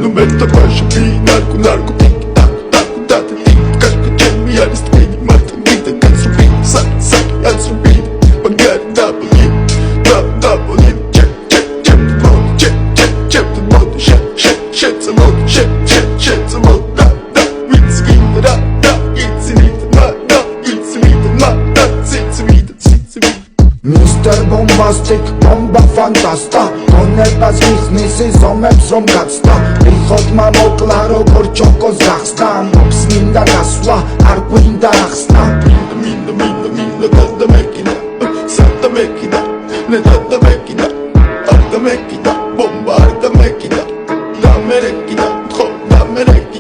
Nu meta başı bir narko tik tak tak tak tik kaşka çelmi yarıst beni matın gide kaçır bir sak yatsır bir bagar W check the mode check the mode check the mode da it's me da it's me Mr. Bombastic, bomba fantasta Konებას მიხნისი ზომებს რომ გაცდა რიხოდმა მოკლა როგორ ჩოკოს გახსნა მობს მინდა გასვლა არ გვინდა ახსნა Minda da mekina Santa mekina Neda mekina Arda mekina Bomba arda mekina Da merekina Tko da merekina